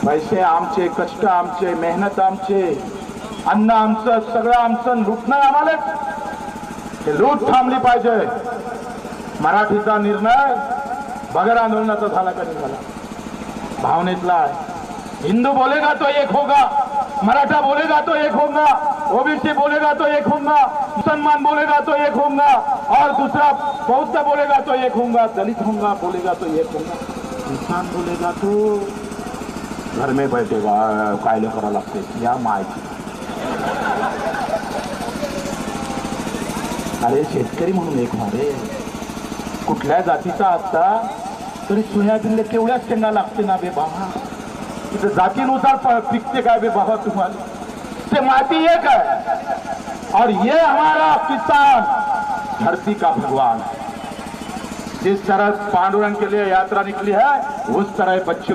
पैसे आमचे, कष्ट आमचे, मेहनत आमचे, अन्न आमचं, सगळं आमचं, लुटणं आम्हाला, हे लूट थांबली पाहिजे. मराठीचा निर्णय बगर आंदोलनाचा झाला का नाही झाला? भावनेतला आहे. हिंदू बोलेगा तो एक होगा, मराठा बोलेगा तो एक होगा, ओबीसी बोलेगा तो एक होगा, मुसलमान बोलेगा तो एक होगा, और दूसरा बौद्ध बोलेगा तो एक होगा, दलित होगा बोलेगा तो एक होगा, इंसान बोलेगा तो घर में बैठेगा. कायले करा लागते या मायची. अरे शेतकरी म्हणून एक मारे, कुठल्या जातीचा असता तरी सोयाबीनला केवढ्या शेंगा लागते ना बे बाबा. तिथे जातीनुसार पिकते काय बे बाबा तुम्हाला. ते माती एक है और ये हमारा किसान धरती का भगवान. जिस तरह पांडुरंग के लिए यात्रा निकली है उस तरह बच्चों